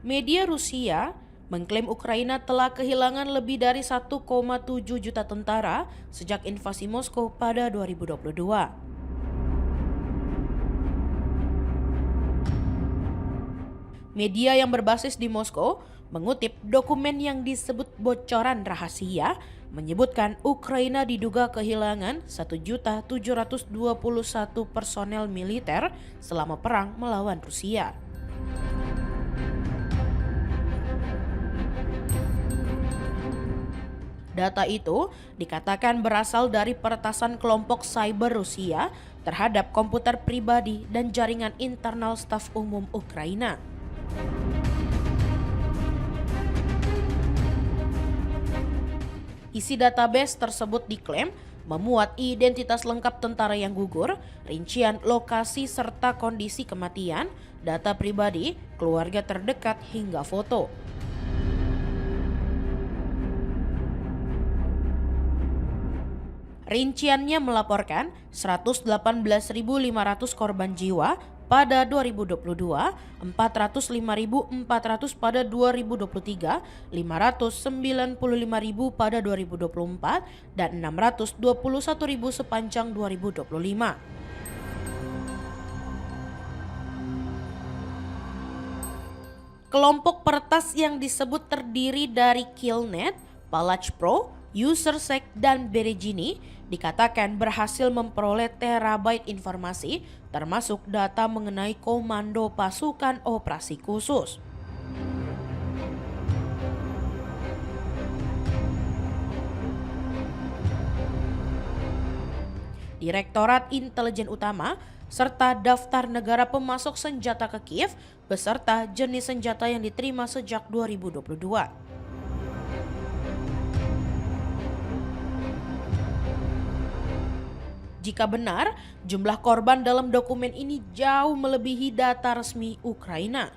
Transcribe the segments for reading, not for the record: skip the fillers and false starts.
Media Rusia mengklaim Ukraina telah kehilangan lebih dari 1,7 juta tentara sejak invasi Moskow pada 2022. Media yang berbasis di Moskow mengutip dokumen yang disebut bocoran rahasia menyebutkan Ukraina diduga kehilangan 1.721 personel militer selama perang melawan Rusia. Data itu dikatakan berasal dari peretasan kelompok cyber Rusia terhadap komputer pribadi dan jaringan internal staf umum Ukraina. Isi database tersebut diklaim memuat identitas lengkap tentara yang gugur, rincian lokasi serta kondisi kematian, data pribadi, keluarga terdekat hingga foto. Rinciannya melaporkan 118.500 korban jiwa pada 2022, 405.400 pada 2023, 595.000 pada 2024, dan 621.000 sepanjang 2025. Kelompok peretas yang disebut terdiri dari Killnet, PalachPro, UserSec, dan Berezini dikatakan berhasil memperoleh terabyte informasi termasuk data mengenai komando pasukan operasi khusus. Direktorat Intelijen Utama serta daftar negara pemasok senjata ke Kiev beserta jenis senjata yang diterima sejak 2022. Jika benar, jumlah korban dalam dokumen ini jauh melebihi data resmi Ukraina.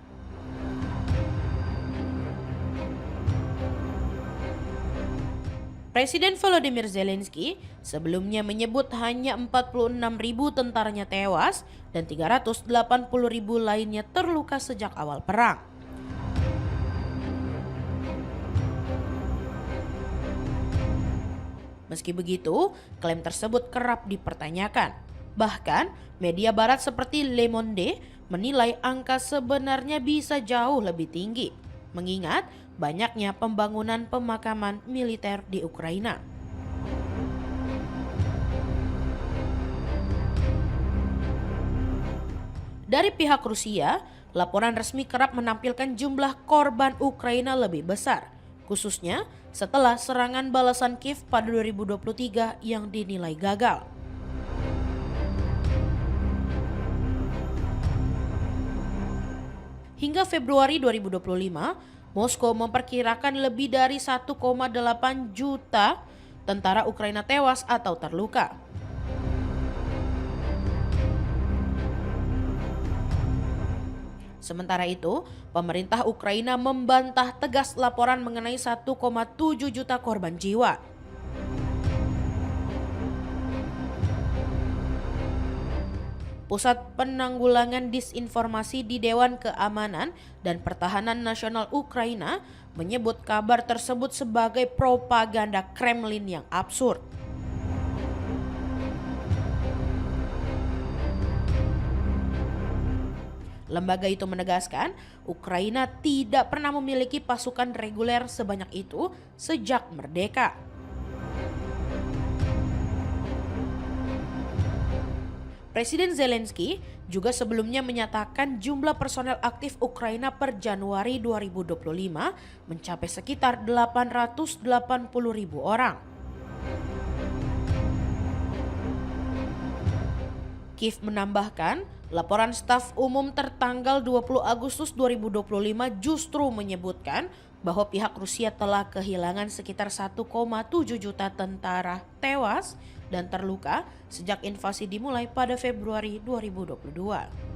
Presiden Volodymyr Zelensky sebelumnya menyebut hanya 46.000 tentaranya tewas dan 380.000 lainnya terluka sejak awal perang. Meski begitu, klaim tersebut kerap dipertanyakan. Bahkan, media barat seperti Le Monde menilai angka sebenarnya bisa jauh lebih tinggi, mengingat banyaknya pembangunan pemakaman militer di Ukraina. Dari pihak Rusia, laporan resmi kerap menampilkan jumlah korban Ukraina lebih besar, khususnya setelah serangan balasan Kiev pada 2023 yang dinilai gagal. Hingga Februari 2025, Moskow memperkirakan lebih dari 1,8 juta tentara Ukraina tewas atau terluka. Sementara itu, pemerintah Ukraina membantah tegas laporan mengenai 1,7 juta korban jiwa. Pusat Penanggulangan Disinformasi di Dewan Keamanan dan Pertahanan Nasional Ukraina menyebut kabar tersebut sebagai propaganda Kremlin yang absurd. Lembaga itu menegaskan, Ukraina tidak pernah memiliki pasukan reguler sebanyak itu sejak merdeka. Presiden Zelensky juga sebelumnya menyatakan jumlah personel aktif Ukraina per Januari 2025 mencapai sekitar 880.000 orang. Kiev menambahkan, laporan staf umum tertanggal 20 Agustus 2025 justru menyebutkan bahwa pihak Rusia telah kehilangan sekitar 1,7 juta tentara tewas dan terluka sejak invasi dimulai pada Februari 2022.